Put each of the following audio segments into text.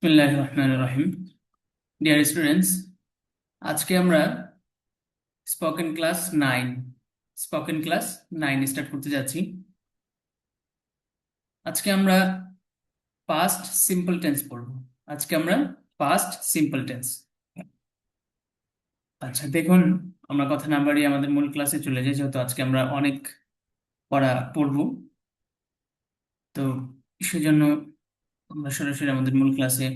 বিসমিল্লাহির রহমানির রহিম। Dear students, আজকে আমরা spoken class 9 spoken class 9 start করতে যাচ্ছি। আজকে আমরা পাস্ট সিম্পল টেন্স পড়ব। আজকে আমরা পাস্ট সিম্পল টেন্স। আচ্ছা, দেখুন, আমরা কথা না বাড়িয়ে আমাদের মূল ক্লাসে চলে যাই, যেহেতু আজকে আমরা অনেক পড়া পড়ব। তো সেজন্য আমরা সরাসরি আমাদের মূল ক্লাসে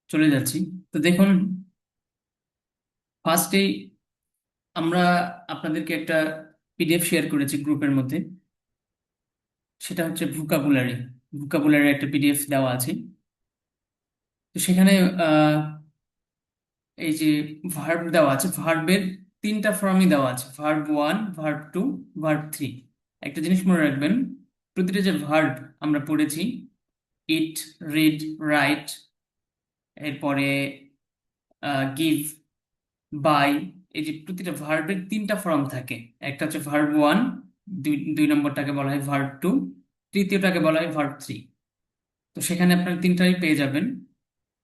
চলে যাচ্ছি। তো দেখুন, ফার্স্টেই আমরা আপনাদেরকে একটা পিডিএফ শেয়ার করেছি গ্রুপের মধ্যে। সেটা হচ্ছে ভোকাবুলারি। ভোকাবুলারি একটা পিডিএফ দেওয়া আছে। তো সেখানে আহ, এই যে ভার্ব দেওয়া আছে, ভার্বের তিনটা ফর্মই দেওয়া আছে: ভার্ব 1, ভার্ব 2, ভার্ব 3। একটা জিনিস মনে রাখবেন, প্রতিটা যে ভার্ব আমরা পড়েছি, ইট, রিড, রাইট, এরপরে গিভ, বাই, এই যে প্রতিটা ভার্বের তিনটা ফর্ম থাকে। একটা হচ্ছে ভার্ব 1, দুই দুই নম্বরটাকে বলা হয় ভার্ব 2, তৃতীয়টাকে বলা হয় ভার্ব 3। তো সেখানে আপনার তিনটাই পেয়ে যাবেন।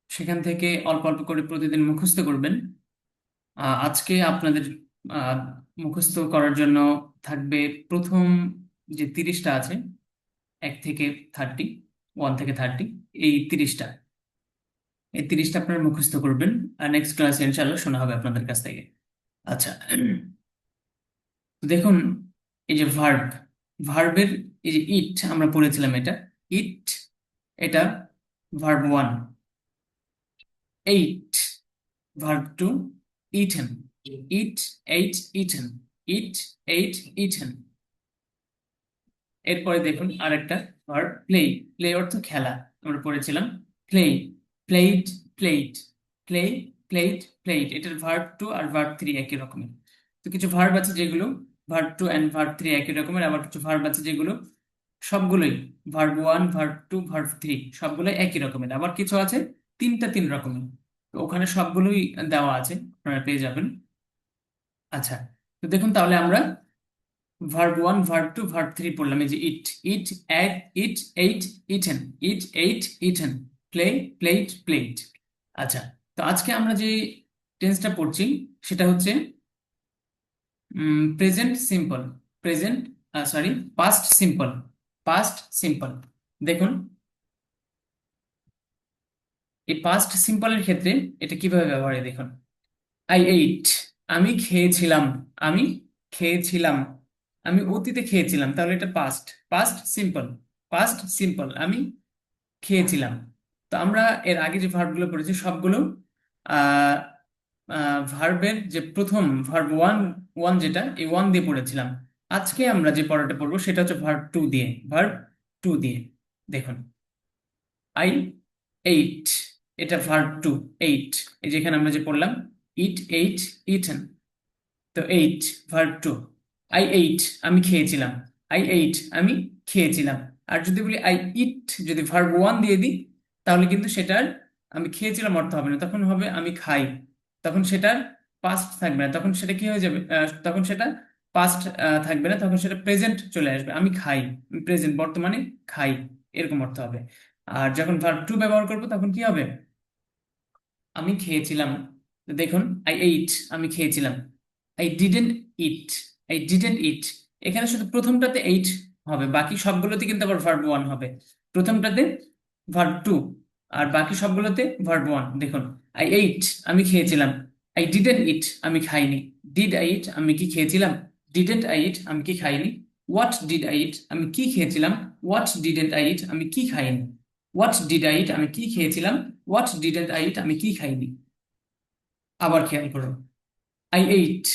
সেখান থেকে অল্প অল্প করে প্রতিদিন মুখস্থ করবেন। আজকে আপনাদের আহ, মুখস্থ করার জন্য থাকবে প্রথম যে 30টা আছে, 1 থেকে 30, 1 থেকে 30, এই 30টা, আপনারা মুখস্থ করবেন। আর নেক্সট ক্লাসে ইনশাল্লাহ শোনা হবে আপনাদের কাছ থেকে। আচ্ছা, দেখুন, এই যে ভার্বের এই যে ইট আমরা পড়েছিলাম, এটা ইট, এটা verb 1। Eight, verb 2, eaten, eat, ate, eaten, eat, ate, eaten. এরপরে দেখুন আরেকটা ভার্ব প্লে। প্লে অর্থ খেলা, আমরা পড়েছিলাম play, played, plate, play, plate, plate. এটার ভার্ব 2 আর ভার্ব 3 একই রকমের। তো কিছু ভার্ব আছে যেগুলো ভার্ব 2 অ্যান্ড ভার্ব 3 একই রকমের, আবার কিছু ভার্ব আছে যেগুলো সবগুলোই ভার্ব 1, ভার্ব 2, ভার্ব 3 সবগুলোই একই রকমের, আবার কিছু আছে তিন রকমের। তো ওখানে সবগুলোই দেওয়া আছে, আপনারা পেয়ে যাবেন। আচ্ছা, তো দেখুন, তাহলে আমরা ভার্ব 1, ভার্ব 2, ভার্ব 3 পড়লাম। এই যে eat, eat, eat, ate, eaten, eat, ate, eaten, play, plate, plate. আচ্ছা, তো আজকে আমরা যে টেন্সটা পড়ছি সেটা হচ্ছে present simple, present, sorry, past simple, past simple. দেখুন, এই পাস্ট সিম্পলের ক্ষেত্রে এটা কিভাবে ব্যবহার হয় দেখুন। আই এইট, আমি খেয়েছিলাম, আমি খেয়েছিলাম, আমি অতীতে খেয়েছিলাম, তাহলে এটা past, past simple, past simple, আমি খেয়েছিলাম। তো আমরা এর আগে যে ভার্বগুলো পড়েছি সবগুলো আহ ভার্বের যে প্রথম ভার্ব ওয়ান, যেটা এই ওয়ান দিয়ে পড়েছিলাম। আজকে আমরা যে পড়াটা পড়বো সেটা হচ্ছে ভার্ব 2 দিয়ে, ভার্ব 2 দিয়ে। দেখুন, আই এইট, এটা ভার্ব 2, এইট। এই যেখানে আমরা যে পড়লাম ইট, এইট, ইটেন, তো এইট ভার্ব 2। আই এইট, আমি খেয়েছিলাম, আই এইট, আমি খেয়েছিলাম। আর যদি বলি আই ইট, যদি ভার্ব 1 দিয়ে দিই, তাহলে কিন্তু সেটার আমি খেয়েছিলাম অর্থ হবে না, তখন হবে আমি খাই। তখন সেটার পাস্ট থাকবে না, তখন সেটা কি হয়ে যাবে, তখন সেটা পাস্ট থাকবে না, তখন সেটা প্রেজেন্ট চলে আসবে। আমি খাই, প্রেজেন্ট, বর্তমানে খাই, এরকম অর্থ হবে। আর যখন ভার্ব 2 ব্যবহার করবো তখন কি হবে, আমি খেয়েছিলাম। তো দেখুন, আই এইট, আমি খেয়েছিলাম। I didn't eat, I didn't eat. এখানে শুধু প্রথমটাতে এইট হবে, বাকি সবগুলোতে কিন্তু আবার ভার্ব 1 হবে। প্রথমটাতে ভার্ব 2, আর বাকি সবগুলোতে ভার্ব 1। দেখুন, আই এইট, আমি খেয়েছিলাম। আই ডিডেন্ট ইট, আমি খাইনি। ডিড আই ইট, আমি কি খেয়েছিলাম। ডিডেন্ট আই ইট, আমি কি খাইনি। হোয়াট ডিড আই ইট, আমি কি খেয়েছিলাম। হোয়াট ডিডেন্ট আই ইট, আমি কি খাইনি। হোয়াট ডিড আই ইট, আমি কি খেয়েছিলাম। হোয়াট ডিডেন্ট আই ইট, আমি কি খাইনি। আবার খেয়াল করো, আই এইট,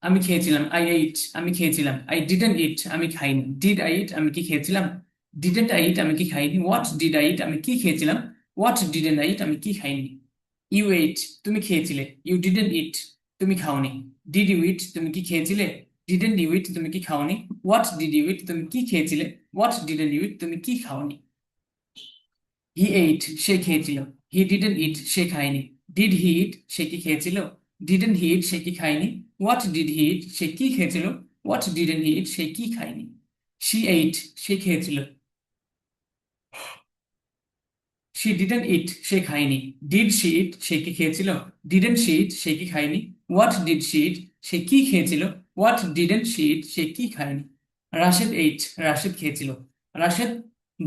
আমি খেয়েছিলাম। আই এইট, আমি খেয়েছিলাম। আই ডিডেন্ট ইট, আমি খাইনি। ডিড আই ইট, আমি কি খেয়েছিলাম। ডিডেন্ট আই ইট, আমি কি খাইনি। হোয়াট ডিড আই ইট, আমি কি খেয়েছিলাম। হোয়াট ডিডেন্ট আই ইট, আমি কি খাইনি। ইউ এইট, তুমি খেয়েছিলে। ইউ ডিডেন্ট ইট, তুমি খাওনি। ডিড ইউ ইট, তুমি কি খেয়েছিলে। ডিডেন্ট ইউ ইট, তুমি কি খাওনি। হোয়াট ডিড ইউ ইট, তুমি কি খেয়েছিলে। হোয়াট ডিডেন্ট ইউ ইট, তুমি কি খাওনি। হি এইট, সে খেয়েছিল। হি ডিডেন্ট ইট, সে খায়নি। ডিড হি ইট, সে কি খেয়েছিল। ডিডেন্ট হি ইট, সে কি খায়নি। হোয়াট ডিড হি ইট, সে কি খেয়েছিল। হোয়াট ডিডেন্ট হি ইট, সে কি খায়নি। শি এইট, সে খেয়েছিল। শি ডিডন্ট ইট, সে খায়নি। ডিড শি ইট, সে কি খেয়েছিল? ডিডন্ট শি ইট, সে কি খায়নি। হোয়াট ডিড শি ইট, সে কি খেয়েছিল। হোয়াট ডিডন্ট শি ইট, সে কি খায়নি। রাশেদ এইট, রাশেদ খেয়েছিল। রাশেদ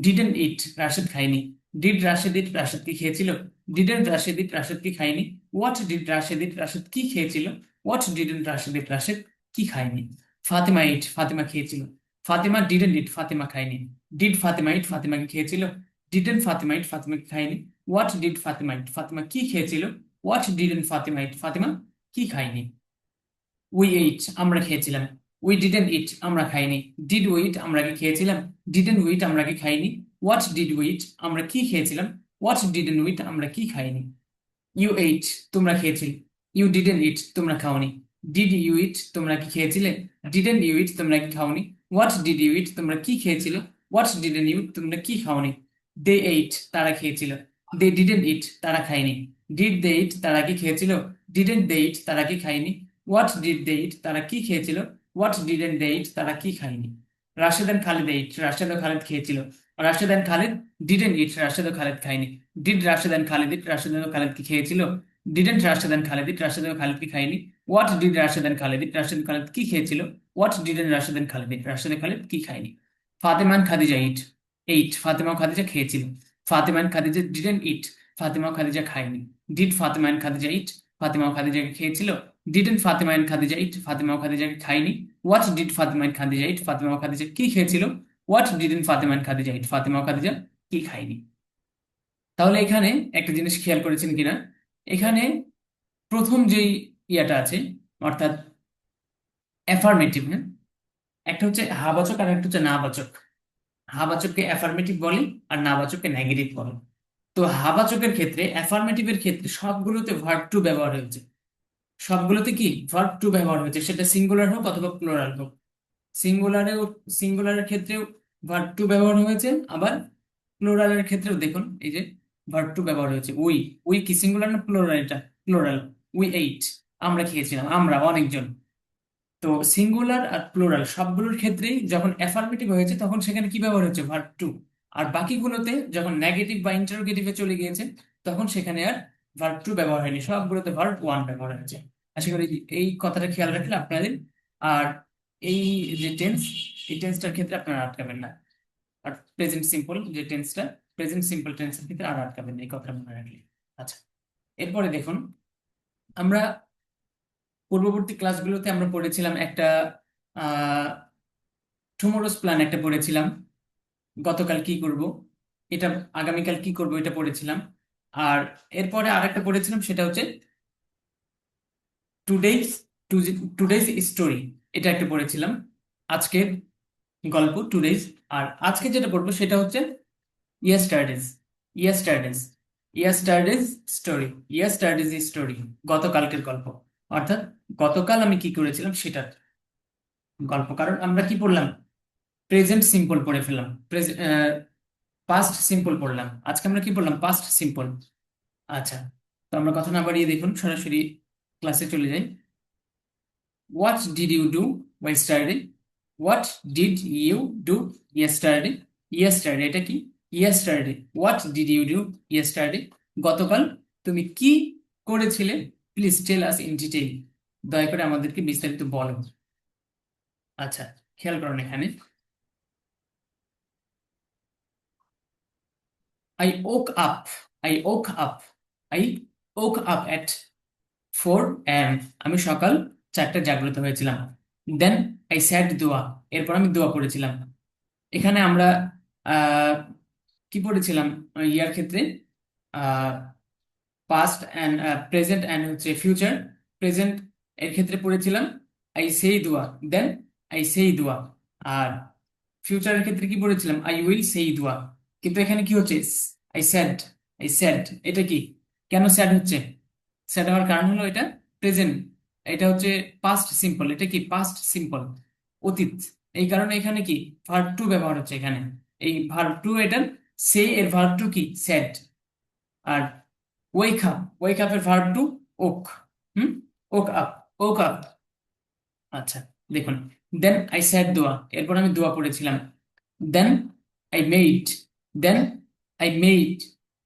ডিডন্ট ইট, রাশেদ খায়নি। ডিড রাশেদ ইট, রাশেদ কি খেয়েছিল। ডিডন্ট রাশেদ ইট, রাশেদ কি খায়নি। হোয়াট ডিড রাশেদ ইট, রাশেদ কি খেয়েছিল। হোয়াট ডিডন্ট রাশেদ ইট, রাশেদ কি খায়নি। ফাতেমা ইট, ফাতেমা খেয়েছিল। ফাতেমা ডিডন্ট ইট, ফাতেমা খায়নি। ডিড ফাতেমা ইট, ফাতেমা কি খেয়েছিল। ডিডন্ট ফাতেমা ইট, ফাতেমা কি খায়নি। হোয়াট ডিড ফাতেমা ইট, ফাতেমা কি খেয়েছিল। হোয়াট ডিডন্ট ফাতেমা ইট, ফাতেমা কি খায়নি। উই এইট, আমরা খেয়েছিলাম। উই ডিডন্ট ইট, আমরা খাইনি। ডিড উই ইট, আমরা কি খেয়েছিলাম। ডিডন্ট উই ইট, আমরা কি খাইনি। হোয়াট ডিড উই ইট, আমরা কি খেয়েছিলাম। হোয়াট ডিডন্ট উই ইট, আমরা কি খাইনি। ইউ এইট, তোমরা খেয়েছিলে। ইউ ডিডন্ট ইট, তোমরা খাওনি। ডিড ইউ ইট, তোমরা কি খেয়েছিলে। ডিডন্ট ইউ ইট, তোমরা কি খাওনি। হোয়াট ডিড ইউ ইট, তোমরা কি খেয়েছিলে। হোয়াট ডিডন্ট ইউ ইট, তোমরা কি খাওনি। দে এইট, তারা খেয়েছিল। দে ডিডন্ট ইট, তারা খায়নি। ডিড দে ইট, তারা কি খেয়েছিল। ডিডন্ট দে ইট, তারা কি খায়নি। হোয়াট ডিড দে ইট, তারা কি খেয়েছিল। হোয়াট ডিডন্ট দে ইট, তারা কি খায়নি। রাশেদ এন্ড খালিদ এইট, রাশেদ ও খালিদ খেয়েছিল। Rashed and Khalid didn't eat, Rashed ও খালিদ খায়নি। Did Rashed and Khalid eat, Rashed ও খালিদ কি খেয়েছিল। Didn't Rashed and Khalid eat, Rashed ও খালিদ কি খায়নি। What did Rashed and Khalid eat, Rashed ও খালিদ কি খেয়েছিল। What didn't Rashed and Khalid eat, Rashed ও খালিদ কি খায়নি। Fatema and Khadija eat, ate, Fatema ও খাদিজা খেয়েছিল। Fatema and Khadija didn't eat, Fatema ও খাদিজা খায়নি। Did Fatema and Khadija eat, Fatema ও খাদিজা খেয়েছিল। Didn't Fatema and Khadija eat, Fatema ও খাদিজা খায়নি। What did Fatema and Khadija eat, Fatema ও খাদিজা কি খেয়েছিল। What didn't Fatema and Khadija eat, Fatema ও খাদিজা কি খায়নি। তাহলে এখানে একটা জিনিস খেয়াল করেছেন কিনা, এখানে প্রথম যেই ইয়াটা আছে, অর্থাৎ অ্যাফার্মেটিভ, হ্যাঁ, একটা হচ্ছে হাবাচক আর একটা হচ্ছে নাবাচক। হাবাচককে অ্যাফার্মেটিভ বলে আর নাবাচককে নেগেটিভ বলে। তো হাবাচকের ক্ষেত্রে, অ্যাফার্মেটিভের ক্ষেত্রে সবগুলোতে ভার্ব টু ব্যবহার হয়েছে। সবগুলোতে কি ভার্ব টু ব্যবহার হয়েছে, সেটা সিঙ্গুলার হোক অথবা প্লুরাল হোক। সিঙ্গুলারেও, সিঙ্গুলারের ক্ষেত্রেও ভার্ব টু ব্যবহার হয়েছে, আবার প্লুরালের ক্ষেত্রেও দেখুন এই যে ভার্ব টু ব্যবহার হয়েছে। উই, উই কি সিঙ্গুলার না প্লুরাল? এটা প্লুরাল। উই এইট, আমরা খেয়েছিলাম, আমরা অনেকজন। তো সিঙ্গুলার আর প্লুরাল সবগুলোর ক্ষেত্রেই যখন অ্যাফার্মেটিভ হয়েছে তখন সেখানে কি ব্যবহার হচ্ছে, ভার্ব টু। আর বাকিগুলোতে যখন নেগেটিভ বা ইন্টারোগেটিভে চলে গিয়েছে তখন সেখানে আর ভার্ব টু ব্যবহার হয়নি, সবগুলোতে ভার্ব ওয়ান ব্যবহার হয়েছে। আশা করি এই কথাটা খেয়াল রাখলে আপনাদের আর এই যে টেন্স, এই টেন্সটার ক্ষেত্রে আপনারা আটকাবেন না। আর প্রেজেন্ট সিম্পল যে টেন্সটা, প্রেজেন্ট সিম্পল টেন্সের ক্ষেত্রে আর আটকাবেন না, এই কথাটা মনে রাখলে। আচ্ছা, এরপরে দেখুন, আমরা পূর্ববর্তী ক্লাসগুলোতে আমরা পড়েছিলাম একটা টুমোরোস প্ল্যান একটা পড়েছিলাম। গতকাল কি করব, এটা আগামীকাল কি করব, এটা পড়েছিলাম। আর এরপরে আরেকটা পড়েছিলাম, সেটা হচ্ছে টুডেজ, টুডেজ স্টোরি, এটা একটা পড়েছিলাম। আজকের গল্প টুডেজ। আর আজকে যেটা পড়বো সেটা হচ্ছে ইয়েস্টারডেজ, ইয়েস্টারডেজ, ইয়েস্টারডেজ স্টোরি, ইয়েস্টারডেজ স্টোরি, গতকালকের গল্প। অর্থাৎ গতকাল আমি কি করেছিলাম সেটার গল্প। কারণ আমরা কি পড়লাম, প্রেজেন্ট সিম্পল পড়ে ফেললাম, পাস্ট সিম্পল পড়লাম। আজকে আমরা কি পড়লাম, পাস্ট সিম্পল। আচ্ছা, তো আমরা কথা না বাড়িয়ে দেখুন সরাসরি ক্লাসে চলে যাই। What did you do yesterday, what did you do yesterday. Yesterday এটা কি, yesterday, what did you do yesterday, গতকাল তুমি কি করেছিলে। Please tell us in detail, দয়া করে আমাদেরকে বিস্তারিত বলো। আচ্ছা, খেয়াল করুন এখানে, I woke up, I woke up, I woke up at 4 AM, আমি সকাল 4টায় জাগ্রত হয়েছিলাম। দেন আই স্যাড দোয়া, এরপর আমি দোয়া পড়েছিলাম। এখানে আমরা আহ, কি পড়েছিলাম, ইয়ার ক্ষেত্রে পাস্ট অ্যান্ড প্রেজেন্ট অ্যান্ড হচ্ছে ফিউচার। প্রেজেন্ট এর ক্ষেত্রে পড়েছিলাম আই সেই দোয়া, দেন আই সেই দোয়া। আর ফিউচারের ক্ষেত্রে কি পড়েছিলাম, আই উইল সেই দোয়া। কিন্তু এখানে কি হচ্ছে, আই স্যাড, আই স্যাড, এটা কি, কেন স্যাড হচ্ছে। স্যাড হওয়ার কারণ হলো এটা প্রেজেন্ট, এটা হচ্ছে পাস্ট সিম্পল, এটা কি পাস্ট সিম্পল, অতীত। এই কারণে এখানে কি ভার্ব টু ব্যবহার হচ্ছে এখানে। এই ভার্ব টু, এটার সে এর ভার্ব টু কি স্যাড। আর ওয়েক আপ, ওয়েক আপের ভার্ব টু ওক, হুম, ওক আপ, ওক আপ। আচ্ছা, দেখুন, দেন আই স্যাড দোয়া, এরপর আমি দোয়া পড়েছিলাম। Then I made, then I made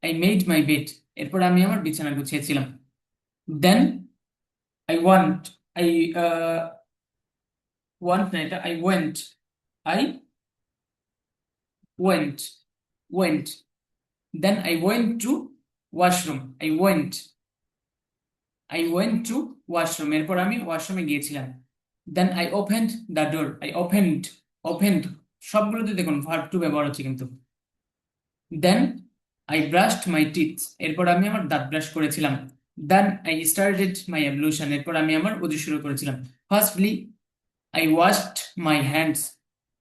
I made my bed, এরপর আমি আমার বিছানা গুছিয়েছিলাম। Then I want, I want না, এটা I went, I went, went. Then I went to washroom, I went to washroom, এরপর আমি ওয়াশরুমে গিয়েছিলাম। Then I opened the door, opened সবগুলোতে দেখুন ভার্ব টু ব্যবহার হচ্ছে কিন্তু। Then I brushed my teeth, এরপর আমি আমার দাঁত ব্রাশ করেছিলাম। দেন আই স্টার্টেড মাই অ্যাবলুশন, এরপর আমি আমার ওযু শুরু করেছিলাম। Firstly I washed my hands,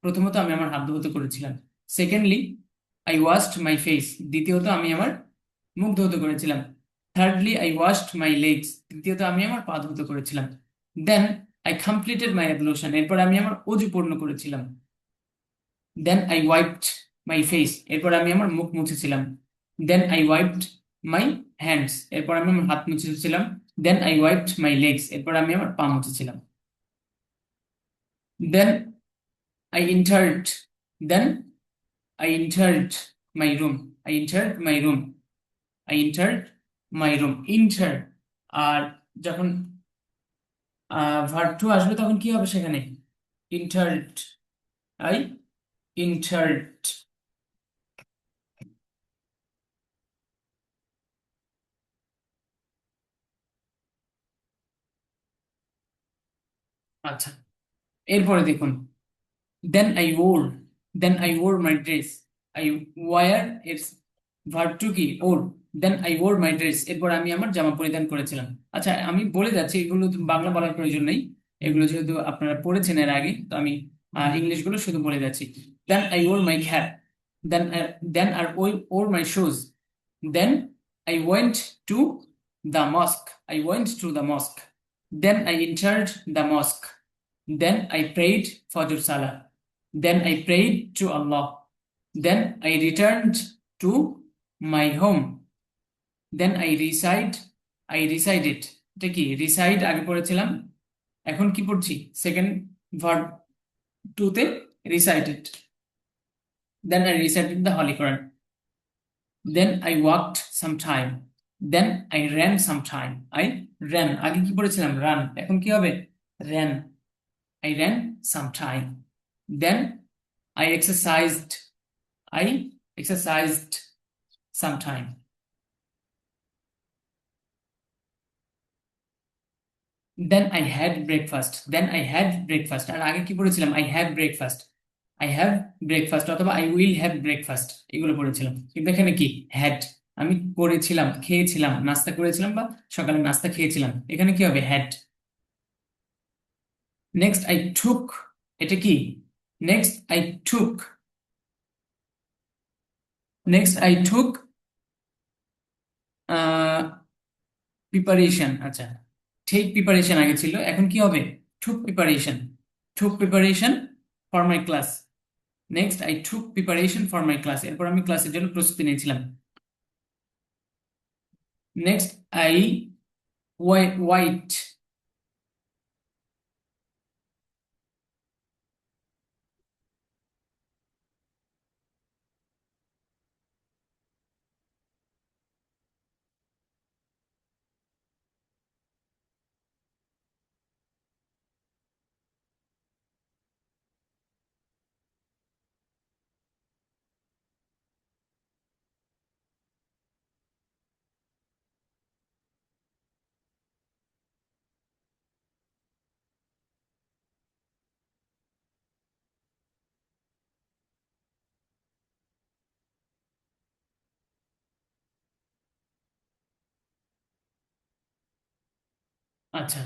প্রথমত আমি আমার হাত ধুতে করেছিলাম। Secondly I washed my face, দ্বিতীয়ত আমি আমার মুখ ধুতে করেছিলাম। Thirdly I washed my legs, তৃতীয়ত আমি আমার পা ধুতে করেছিলাম। দেন আই কমপ্লিটেড মাই অ্যাবলুশন, এরপর আমি আমার অজু পূর্ণ করেছিলাম। Then I wiped my face, এরপর আমি আমার মুখ মুছেছিলাম। Then I wiped my hands, এরপর আমি আমার হাত মুছেছিলাম। Then I wiped my legs, এরপর আমি আমার পা মুছেছিলাম। Then I entered, then I entered my room, I entered my room, I entered my room. Enter, আর যখন ভার্ব টু আসবে তখন কি হবে সেখানে? Entered, I entered. আচ্ছা, এরপরে দেখুন, then I wore, then I or my dress, I were এর ভার্ব টু কি? ওর। দেন আই ওর মাই ড্রেস, এরপর আমি আমার জামা পরিধান করেছিলাম। আচ্ছা, আমি বলে যাচ্ছি, এগুলো তো বাংলা বলার প্রয়োজন নেই, এগুলো যেহেতু আপনারা পড়েছেন এর আগে, তো আমি ইংলিশ গুলো শুধু বলে যাচ্ছি। দেন I or my cap, then then আর ওই wore my shoes. Then I went to the mosque, I went to the mosque. Then I entered the mosque. Then I prayed ফজর সালাহ। দেন আই প্রেইড টু আল্লাহ। Then I returned to my home. Then I recited, এটা কি? Reside আগে পড়েছিলাম, এখন কি পড়ছি? সেকেন্ড ভার্ব টু তে recited. Then I recited the holy কোরআন। Then I walked some time. Then I ran some time, I ran আগে কি পড়েছিলাম? রান, এখন কি হবে? Ran, I ran some time. Then I exercised, I exercised some time. Then I had breakfast, then I had breakfast, আর আগে কি পড়েছিলাম? I have breakfast, I have breakfast, অথবা আই উইল হ্যাভ ব্রেকফাস্ট, এগুলো পড়েছিলাম। কিন্তু এখানে কি? হ্যাড, আমি করেছিলাম, খেয়েছিলাম, নাস্তা করেছিলাম বা সকালে নাস্তা খেয়েছিলাম, এখানে কি হবে? হ্যাড। নেক্সট আই টুক, এটা কি? Next I took, next I took preparation. আচ্ছা, টেক প্রিপারেশন আগে ছিল, এখন কি হবে? Took preparation, took preparation for my class. Next I took preparation for my class, এরপর আমি ক্লাসের জন্য প্রস্তুতি নিয়েছিলাম। নেক্সট আই ওয়াইট, আচ্ছা।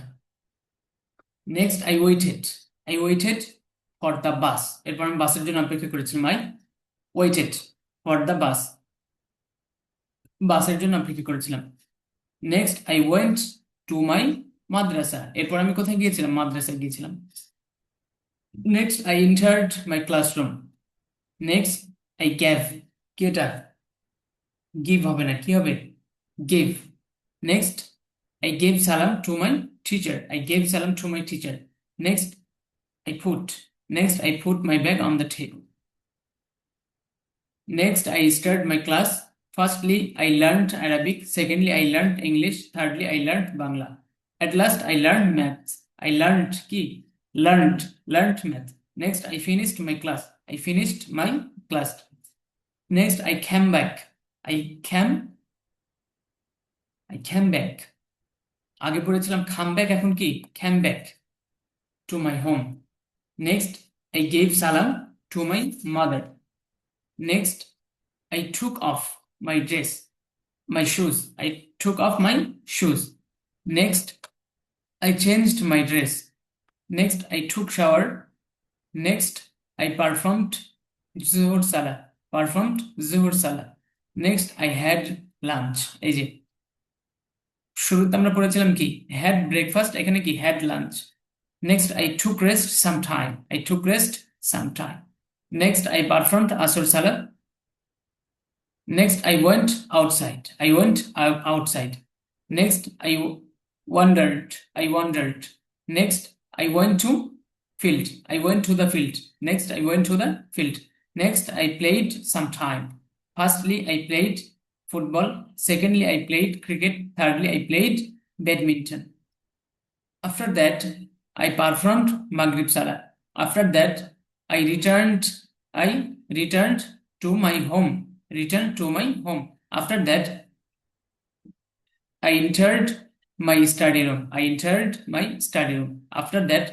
Next I waited for the bus, এরপর আমি বাসের জন্য অপেক্ষা করেছিলাম। I waited for the bus, বাসের জন্য অপেক্ষা করেছিলাম। Next I went to my মাদ্রাসা, এরপর আমি কোথায় গিয়েছিলাম? মাদ্রাসায় গিয়েছিলাম। Next I entered my classroom. Next I gave, কি এটা? গিভ হবে না, কি হবে? গেভ। নেক্সট আই গেভ সালাম to my teacher, I gave সালাম to my teacher. Next I put, next I put my bag on the table. Next I start my class Firstly, I learned Arabic. Secondly, I learned English. Thirdly, I learned Bangla. At last, I learned maths. I learned ki learned math. Next, I finished my class. I finished my class. Next, I came back. I came I came back. আগে পড়েছিলাম come back, এখন কি came back to my home. Next, I gave salam to my mother. Next, I took off my dress, my shoes. I took off my shoes. Next, I changed my dress. Next, I took shower. Next, I performed Zuhur Salah. Performed Zuhur Salah. Next, I had lunch. এই যে শুরুতে আমরা পড়েছিলাম কি had breakfast, এখানে কি had lunch. Next, I took rest some time. I took rest some time. Next, I performed Asr Salah. Next, I went outside. I went outside. Next, I wandered. I wandered. Next, I went to field. I went to the field. Next, I went to the field. Next, I played some time. Firstly, I played football. Secondly, I played cricket. Thirdly, I played badminton. After that, I performed Maghrib Salah. After that, I returned to my home. Returned to my home. After that, I entered my study room. I entered my study room. After that,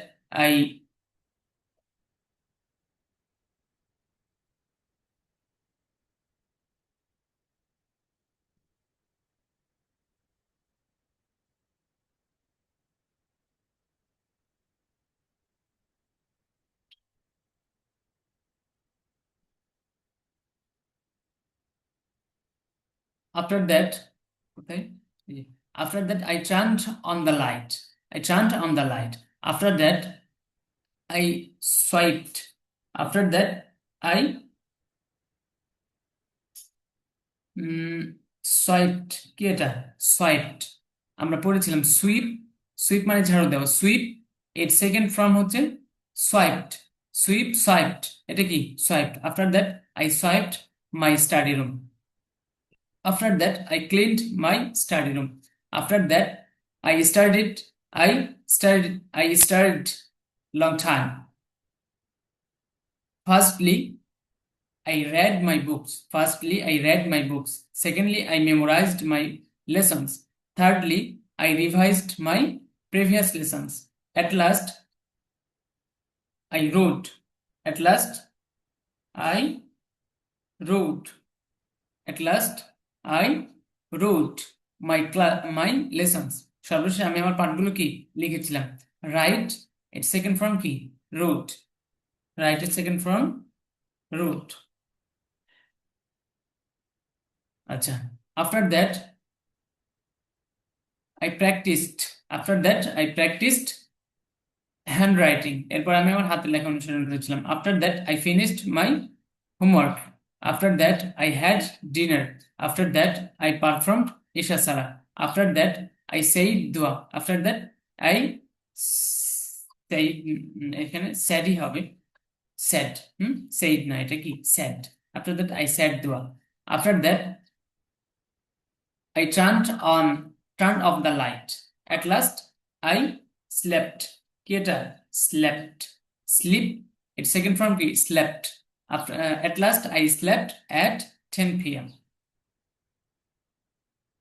after that, okay, after that, I turned on the light. I turned on the light. After that, I swiped. After that, I সোয়াইপড কি এটা সোয়াইপড আমরা পড়েছিলাম sweep sweep মানে ঝাড়ু দেওয়া sweep এর second form হচ্ছে সোয়াইপড sweep swiped এটা কি swiped after that I swiped my study room after that I cleaned my study room after that I studied long time. Firstly, I read my books. Firstly, I read my books. Secondly, I memorized my lessons. Thirdly, I revised my previous lessons. At last, I wrote. At last, I wrote. At last, I wrote my lessons. সর্বশেষে আমি আমার পাঠগুলো কি লিখেছিলাম right এর second form কি wrote. Right এর second form wrote. আচ্ছা after that I practiced handwriting. এরপর আমি আমার হাতের লেখা অনুসরণ করেছিলাম. After that I finished my homework. After that I had dinner. After that I performed Isha Salah. After that I said dua. After that I say এখানে saidই হবে said said না এটা কি said. After that I said dua. After that I turned off the light. At last, I slept. কি এটা? Slept. Sleep. Its second form কি? Slept. At last, I slept at 10 p.m.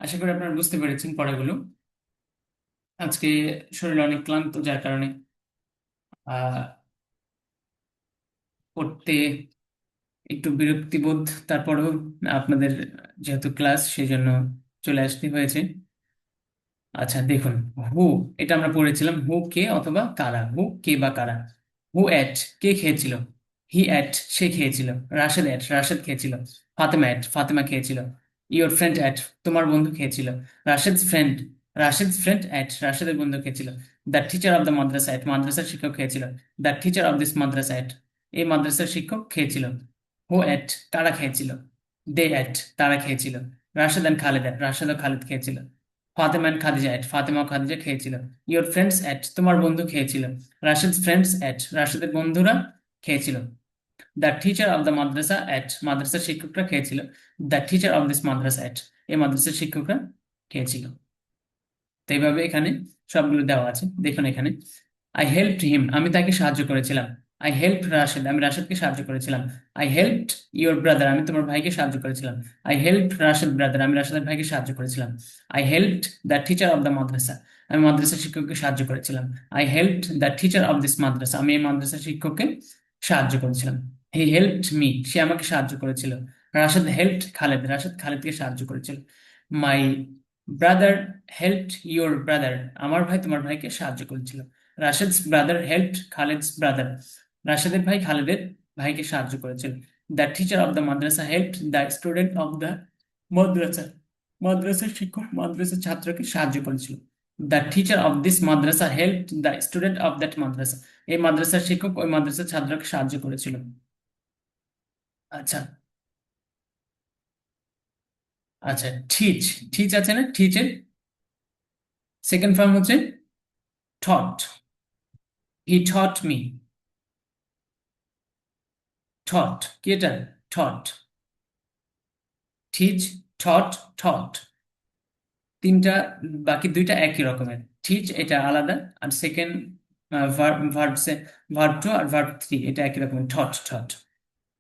আশা করি আপনারা বুঝতে পেরেছেন পড়াগুলো। আজকে শরীর অনেক ক্লান্ত, যার কারণে পড়তে একটু বিরক্তিবোধ, তারপরেও আপনাদের যেহেতু ক্লাস সেই জন্য চলে আসতে হয়েছে। আচ্ছা দেখুন, হু এটা আমরা পড়েছিলাম হু কে অথবা কারা, হু কে বা কারা। হু এট কে খেয়েছিল, হি এট সে খেয়েছিল, রাশেদ এট রাশেদ খেয়েছিল, ফাতেমা এট ফাতেমা খেয়েছিল, ইয়োর ফ্রেন্ড এট তোমার বন্ধু খেয়েছিল, রাশেদ ফ্রেন্ড এট রাশেদের বন্ধু খেয়েছিল, দ্য টিচার অফ দ্য মাদ্রাসা এট মাদ্রাসার শিক্ষক খেয়েছিল, দ্য টিচার অফ দিস মাদ্রাসা এট এই মাদ্রাসার শিক্ষক খেয়েছিল। হু এট কারা খেয়েছিল, দে এট তারা খেয়েছিল, রাশেদ অ্যান্ড খালেদ এট রাশেদ ও খালেদ খেয়েছিল, ফাতেমা এন্ড খাদিজা এট ফাতেমা ও খাদিজা খেয়েছিল, ইয়োর ফ্রেন্ডস এট তোমার বন্ধু খেয়েছিল, রাশেদ ফ্রেন্ডস এট রাশেদের বন্ধুরা খেয়েছিল। The teacher of the Madrasa at, মাদ্রাসার শিক্ষকরা খেয়েছিল। The teacher of this Madrasa at, এই মাদ্রাসার শিক্ষকরা খেয়েছিল। তো এইভাবে এখানে সবগুলো দেওয়া আছে, দেখুন এখানে আই হেল্পড হিম, আমি তাকে সাহায্য করেছিলাম। আই হেল্প রাশেদ, আমি রাশেদকে সাহায্য করেছিলাম। আই হেল্পড ইউর ব্রাদার, আমি তোমার ভাইকে সাহায্য করেছিলাম। আই হেল্প রাশেদ ব্রাদার, আমি রাশেদের ভাইকে সাহায্য করেছিলাম। I helped the teacher of the মাদ্রাসা, আমি মাদ্রাসার শিক্ষককে সাহায্য করেছিলাম। I helped the teacher of this মাদ্রাসা, আমি এই মাদ্রাসার শিক্ষককে সাহায্য করেছিলাম। হি হেল্পড মি, সে আমাকে সাহায্য করেছিল। রাশেদ হেল্পড খালেদ, রাশেদ খালেদকে সাহায্য করেছিল। My brother helped your brother, আমার ভাই তোমার ভাইকে সাহায্য করেছিল। Rashed's brother helped Khaled's brother, রাশেদের ভাই খালেদের ভাইকে সাহায্য করেছিল। দ্য টিচার অফ দ্য মাদ্রাসা helped the student of the মাদ্রাসা, মাদ্রাসার শিক্ষক মাদ্রাসার ছাত্রকে সাহায্য করেছিল। দ্য টিচার অফ দিস মাদ্রাসা helped the student of that মাদ্রাসা, এই মাদ্রাসার শিক্ষক ওই মাদ্রাসার ছাত্রকে সাহায্য করেছিল। আচ্ছা, আচ্ছা, টিচ, টিচ আছে না, টিচের সেকেন্ড ফর্ম হচ্ছে টট। হি টট মি, টট কি এটা, টট, টিচ, টট, টট, তিনটা, বাকি দুইটা একই রকমের। টিচ এটা আলাদা, আর সেকেন্ড ভার্ব টু আর ভার্ব থ্রি এটা একই রকমের, taught taught.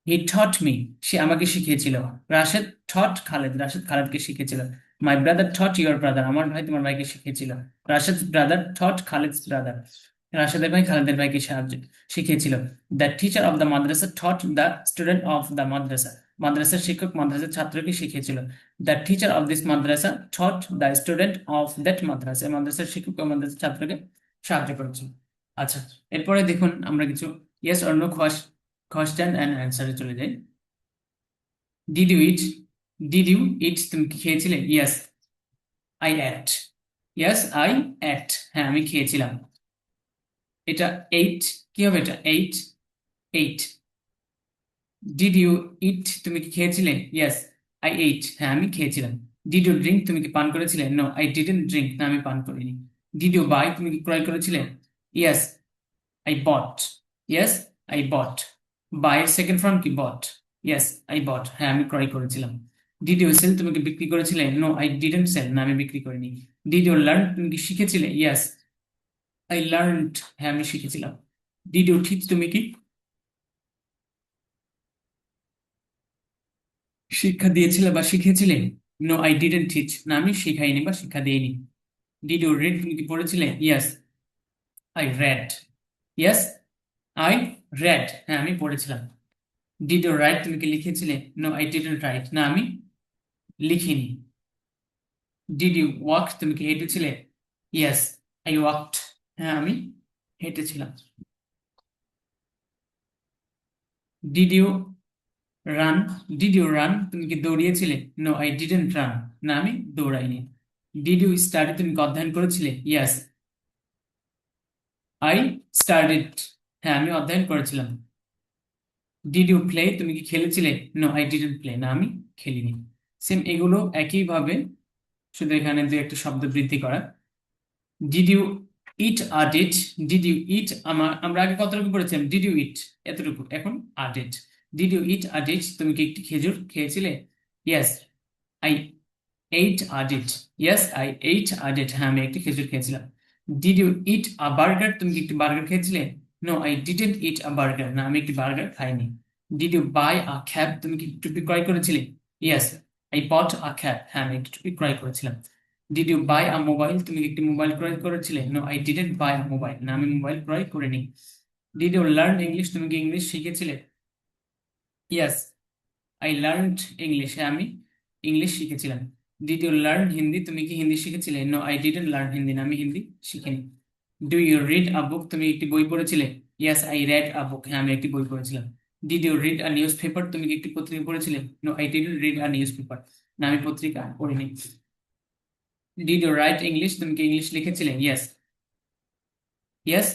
He taught me, সে আমাকে শিখিয়েছিল। রাশেদ থট খালেদ, রাশেদ খালেদকে শিখিয়েছিল। My brother taught your brother, আমার ভাই তোমার ভাইকে শিখিয়েছিল। Rashed brother taught Khaled brother, রাশেদের ভাই খালেদের ভাইকে সাহায্য শিখিয়েছিল। দ্য টিচার অফ দ্য মাদ্রাসা taught the student of the মাদ্রাসা, মাদ্রাসার শিক্ষক মাদ্রাসার ছাত্রকে শিখিয়েছিল। The teacher of this Madrasa taught the student of that মাদ্রাসা, মাদ্রাসার শিক্ষক ও মাদ্রাসার ছাত্রকে সাহায্য করেছিল। আচ্ছা, এরপরে দেখুন আমরা কিছু yes or no question and অ্যান্সারে চলে যাই। Did you eat, did you eat, তুমি কি খেয়েছিলে? Yes I ate, yes I ate, হ্যাঁ আমি খেয়েছিলাম। এটা এইট, কি হবে এটা, ate, ate. Did you eat, তুমি কি খেয়েছিলে? ইয়েস আই এইট, হ্যাঁ আমি খেয়েছিলাম। ডিড ইউ ড্রিঙ্ক, তুমি কি পান করেছিলে? নো আই ডিডন্ট ড্রিঙ্ক, না আমি পান করিনি। ডিড ইউ বাই, তুমি কি ক্রয় করেছিলে? Yes I bought, yes I bought, buy second form কি, বট। ইয়েস আই বট, হ্যাঁ আমি ক্রয় করেছিলাম। ডিড ইউ সেল, তুমি কি বিক্রি করেছিলে? নো আই ডিডন্ট সেল, না আমি বিক্রি করিনি। ডিড ইউ লার্ন, তুমি কি শিখেছিলে? ইয়েস আই লার্নড, হ্যাঁ আমি শিখেছিলাম। ডিড ইউ টিচ, তুমি কি শিক্ষা দিয়েছিলে বা শিখেছিলে? নো আই ডিডন্ট টিচ, না আমি শিখাইনি বা শিক্ষা দিইনি। ডিড ইউ রিড, তুমি কি পড়েছিলে? Yes I read, yes I read, হ্যাঁ আমি পড়েছিলাম। ডিড ইউ রাইট, তুমি কি লিখেছিলে? নো আই ডিডন্ট রাইট, না আমি লিখিনি। ডিড ইউ ওয়াক, তুমি কি হেঁটেছিলে? ইয়েস আই ওয়াকড, হ্যাঁ আমি হেঁটেছিলাম। Did you run, did you run, তুমি কি দৌড়িয়েছিলে? নো আই ডিডন্ট রান, না আমি দৌড়াইনি। ডিড ইউ স্টাডি, তুমি কি অধ্যয়ন করেছিলে? ইয়েস আই স্টাডিড, হ্যাঁ আমি অধ্যয়ন করেছিলাম। ডিড ইউ প্লে, তুমি কি খেলেছিলে? নো আই ডিডন্ট প্লে, না আমি খেলিনি। সেম এগুলো একইভাবে, শুধু এখানে দু একটা শব্দ বৃদ্ধি করা। Did you eat a date, did you eat, আমরা আগে কতটুকু পড়েছিলাম, ডিড ইউ ইট এতটুকু, এখন আ date. Did you eat a ডিট, তুমি কি একটি খেজুর খেয়েছিলে? Yes I ate a date, yes I ate a date, হ্যাঁ আমি একটি খেজুর খেয়েছিলাম। Did you eat a burger, তুমি কি একটি বার্গার খেয়েছিলে? No I didn't eat a burger, না আমি একটি বার্গার খাইনি। Did you buy a cap, তুমি কি টুপি ক্রয় করেছিলে? Yes I bought a cap, হ্যাঁ আমি একটি টুপি ক্রয় করেছিলাম। Did you buy a mobile, তুমি কি একটি মোবাইল ক্রয় করেছিলে? No I didn't buy a mobile, না আমি মোবাইল ক্রয় করিনি। ডিড ইউ লার্ন ইংলিশ, তুমি কি ইংলিশ শিখেছিলে? ইয়েস আই লার্নড ইংলিশ, হ্যাঁ আমি ইংলিশ শিখেছিলাম। ডিড ইউ লার্ন হিন্দি, তুমি কি হিন্দি শিখেছিলে? No I didn't learn Hindi, না আমি হিন্দি শিখিনি। Do you read a book, তুমি একটি বই পড়েছিলে? Yes I read a book, হ্যাঁ আমি একটি বই পড়েছিলাম। Did you read a newspaper, তুমি কি একটি পত্রিকা পড়েছিলে? No I didn't read a newspaper, না আমি পত্রিকা পড়িনি। ডিড ইউ রাইট ইংলিশ, তুমি কি ইংলিশ লিখেছিলে? Yes yes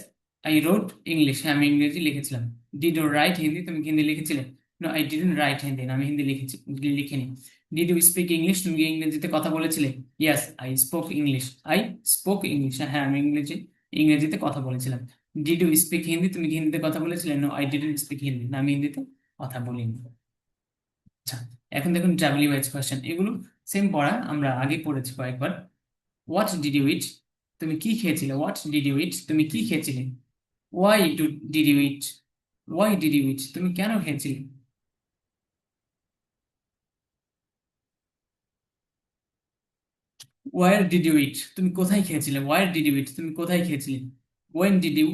I wrote English, হ্যাঁ আমি ইংরেজি লিখেছিলাম। ডিড ইউ রাইট হিন্দি, তুমি কি হিন্দি লিখেছিলে? No I didn't write Hindi, না আমি হিন্দি লিখিনি। ডিড ইউ স্পিক ইংলিশ, তুমি কি ইংরেজিতে কথা বলেছিলে? Yes I spoke English, I spoke English, হ্যাঁ আমি ইংরেজিতে কথা বলেছিলাম। ডিড ইউ স্পিক হিন্দি, তুমি কি হিন্দিতে কথা বলেছিলে? No I didn't speak Hindi, না আমি হিন্দিতে কথা বলিনি। আচ্ছা, এখন দেখুন ডাব্লিউএইচ কোয়েশ্চেন, এগুলো সেম পড়া, আমরা আগে পড়েছি কয়েকবার। হোয়াট ডিড ইউ ইট, তুমি কি খেয়েছিলে? হোয়াট ডিড ইউ ইট, তুমি কি খেয়েছিলে? Did you eat, why did you eat, তুমি কেন খেয়েছিলে? ওয়ার ডিড ইউ ইট, তুমি কোথায় খেয়েছিলে? ওয়ার ডিড ইউ ইট, তুমি কোথায় খেয়েছিলে? When did you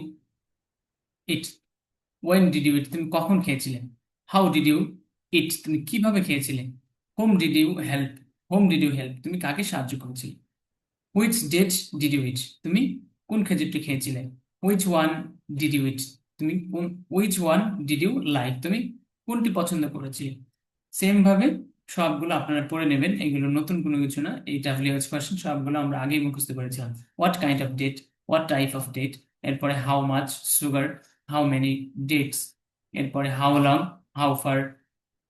eat, when did you eat, তুমি কখন খেয়েছিলে? হাউ ডিড ইউ ইট, তুমি কিভাবে খেয়েছিলে? Whom did you help, whom did you help, তুমি কাকে সাহায্য করেছিলে? Which date did you eat, তুমি কোন খেজুরটি খেয়েছিলে? Which one did you eat, তুমি কোন, which one did you like, তুমি কোনটি পছন্দ করেছিলে? সেম ভাবে সবগুলো আপনারা পড়ে নেবেন, এগুলো নতুন কোনো কিছু না। এই ডাব্লিউএইচ কোয়েশ্চেন সবগুলো আমরা আগেই মুখস্থ করেছিলাম। What kind of date, what type of date, এরপরে how much sugar, how many dates, এরপরে how long, how far,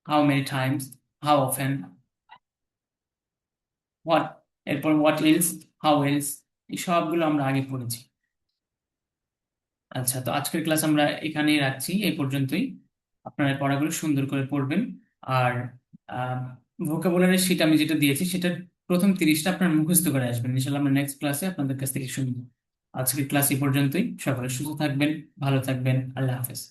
how many times, how often, what, এরপর হোয়াট এলস, হাউ এলস, এই সবগুলো আমরা আগে পড়েছি। আচ্ছা, তো আজকের ক্লাস আমরা এখানেই রাখছি, এই পর্যন্তই। আপনারা পড়াগুলো সুন্দর করে পড়বেন। আর ভোকাবুলারি শিট আমি যেটা দিয়েছি সেটার প্রথম 30টা আপনার মুখস্থ করে আসবেন, ইনশাল্লাহ আমরা নেক্সট ক্লাসে আপনাদের কাছ থেকে শুনবো। আজকের ক্লাস এই পর্যন্তই, সকলে সুস্থ থাকবেন, ভালো থাকবেন, আল্লাহ হাফেজ।